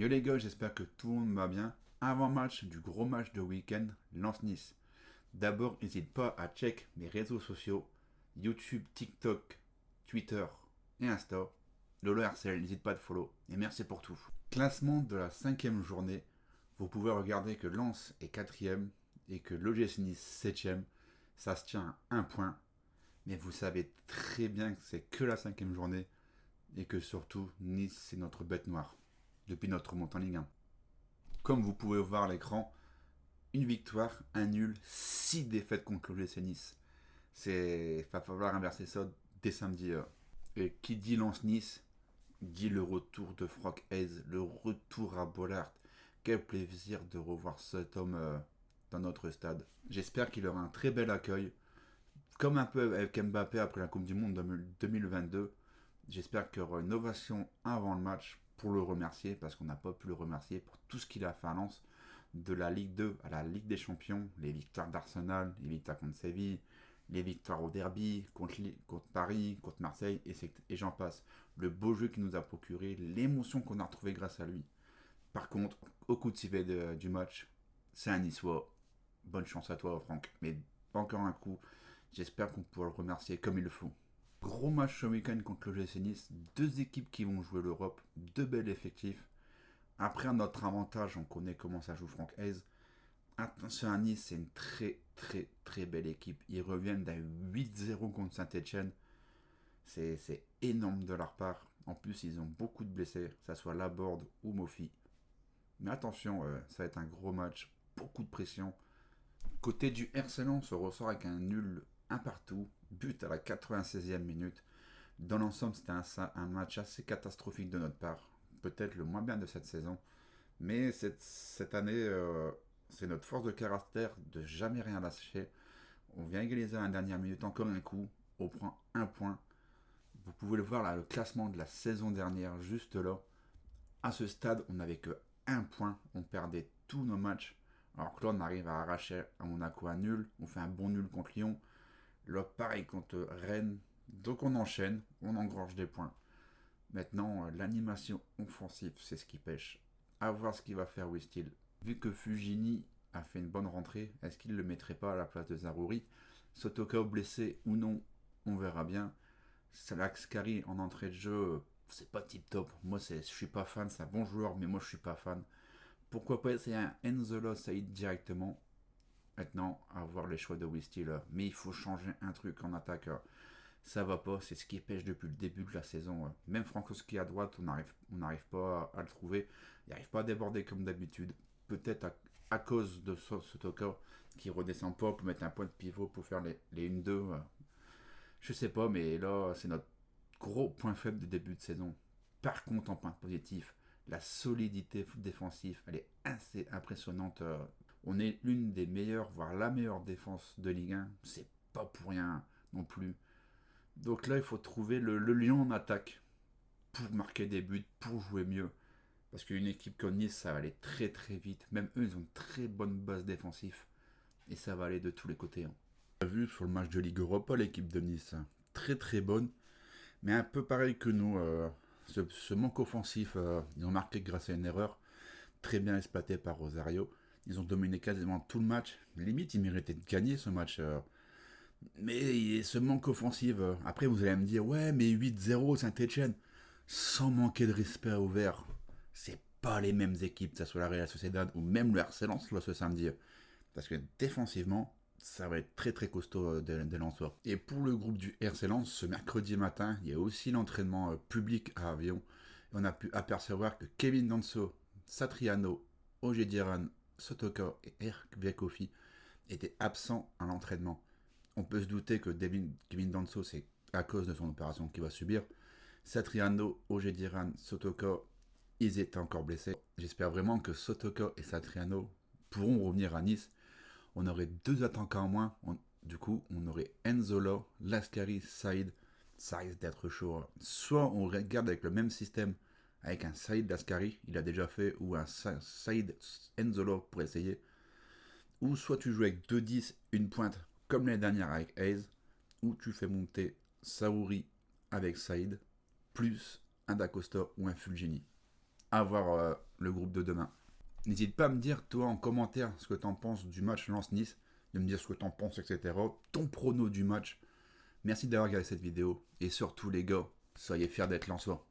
Yo les gars, j'espère que tout le monde va bien. Avant-match du gros match de week-end, Lens-Nice. D'abord, n'hésite pas à check mes réseaux sociaux, YouTube, TikTok, Twitter et Insta. Lolo RCL, n'hésite pas à te follow. Et merci pour tout. Classement de la 5e journée. Vous pouvez regarder que Lens est 4e et que l'OGC Nice 7e. Ça se tient à 1 point. Mais vous savez très bien que c'est que la 5e journée et que surtout Nice c'est notre bête noire depuis notre montée en Ligue 1. Comme vous pouvez voir à l'écran, une victoire, un nul, 6 défaites contre l'OGC Nice. Il va falloir inverser ça dès samedi. Et qui dit Lens-Nice, dit le retour de Franck Hayes, le retour à Bollaert. Quel plaisir de revoir cet homme dans notre stade. J'espère qu'il aura un très bel accueil. Comme un peu avec Mbappé après la Coupe du Monde 2022. J'espère qu'il y aura une ovation avant le match pour le remercier, parce qu'on n'a pas pu le remercier pour tout ce qu'il a fait à Lens, de la Ligue 2 à la Ligue des Champions, les victoires d'Arsenal, les victoires contre Séville, les victoires au derby, contre Paris, contre Marseille, et j'en passe. Le beau jeu qu'il nous a procuré, l'émotion qu'on a retrouvée grâce à lui. Par contre, au coup de sifflet du match, c'est un Niçois. Bonne chance à toi, Franck. Mais encore un coup, j'espère qu'on pourra le remercier comme il le faut. Gros match ce week-end contre le GC Nice, deux équipes qui vont jouer l'Europe, deux belles effectifs. Après, à notre avantage, on connaît comment ça joue Franck Hayes. Attention à Nice, c'est une très belle équipe. Ils reviennent d'un 8-0 contre Saint-Etienne. C'est énorme de leur part. En plus, ils ont beaucoup de blessés, que ce soit Laborde ou Mofi. Mais attention, ça va être un gros match, beaucoup de pression. Côté du RC Lens, on se ressort avec un nul un partout, but à la 96e minute. Dans l'ensemble, c'était un match assez catastrophique de notre part. Peut-être le moins bien de cette saison. Mais cette année, c'est notre force de caractère de jamais rien lâcher. On vient égaliser à la dernière minute encore un coup. On prend un point. Vous pouvez le voir là, le classement de la saison dernière, juste là. À ce stade, on n'avait que un point. On perdait tous nos matchs. Alors que là, on arrive à arracher à Monaco un nul. On fait un bon nul contre Lyon. Là, pareil contre Rennes. Donc on enchaîne, on engrange des points. Maintenant, l'animation offensive, c'est ce qui pêche. À voir ce qu'il va faire Wistil. Vu que Fujini a fait une bonne rentrée, est-ce qu'il ne le mettrait pas à la place de Zarouri? Sotokao blessé ou non, on verra bien. Salaxkari en entrée de jeu, c'est pas tip top. Moi, je suis pas fan, c'est un bon joueur, mais moi je suis pas fan. Pourquoi pas essayer un Enzola Saïd directement? Maintenant, à voir les choix de Wistil. Mais il faut changer un truc en attaque. Ça va pas, c'est ce qui pêche depuis le début de la saison. Même Frankowski à droite, on n'arrive pas à le trouver. Il n'arrive pas à déborder comme d'habitude. Peut-être à cause de ce Toka qui redescend pas pour mettre un point de pivot pour faire les 1-2. Je sais pas, mais là, c'est notre gros point faible de début de saison. Par contre, en point positif, la solidité défensive, elle est assez impressionnante. On est l'une des meilleures, voire la meilleure défense de Ligue 1. C'est pas pour rien non plus. Donc là, il faut trouver le lion en attaque pour marquer des buts, pour jouer mieux. Parce qu'une équipe comme Nice, ça va aller très vite. Même eux, ils ont une très bonne base défensive. Et ça va aller de tous les côtés. On a vu sur le match de Ligue Europa l'équipe de Nice. Très bonne. Mais un peu pareil que nous. Ce manque offensif, ils ont marqué grâce à une erreur. Très bien exploité par Rosario. Ils ont dominé quasiment tout le match. Limite, ils méritaient de gagner ce match. Mais ce manque offensif, après vous allez me dire, ouais, mais 8-0 Saint-Etienne, sans manquer de respect au vert, c'est pas les mêmes équipes, que ce soit la Real Sociedad ou même le RC Lens ce samedi. Parce que défensivement, ça va être très costaud des Lensois. Et pour le groupe du RC Lens, ce mercredi matin, il y a aussi l'entraînement public à Avion. Et on a pu apercevoir que Kevin Danso, Satriano, Ogediran, Sotoka et Erk Viekofi étaient absents à l'entraînement. On peut se douter que Kevin Danso, c'est à cause de son opération qu'il va subir. Satriano, Ogediran, Sotoka, ils étaient encore blessés. J'espère vraiment que Sotoka et Satriano pourront revenir à Nice. On aurait deux attaquants en moins. Du coup, on aurait Enzola, Lascari, Saïd. Ça risque d'être chaud. Soit on regarde avec le même système, avec un Saïd Lascari, il a déjà fait, ou un Saïd Enzola pour essayer. Ou soit tu joues avec 2-10, une pointe, comme l'année dernière avec Hayes, ou tu fais monter Saouri avec Saïd, plus un Dacosta ou un Fulgini. À voir le groupe de demain. N'hésite pas à me dire, toi, en commentaire, ce que tu en penses du match Lens-Nice, de me dire ce que tu en penses, etc. Ton prono du match. Merci d'avoir regardé cette vidéo. Et surtout, les gars, soyez fiers d'être Lensois.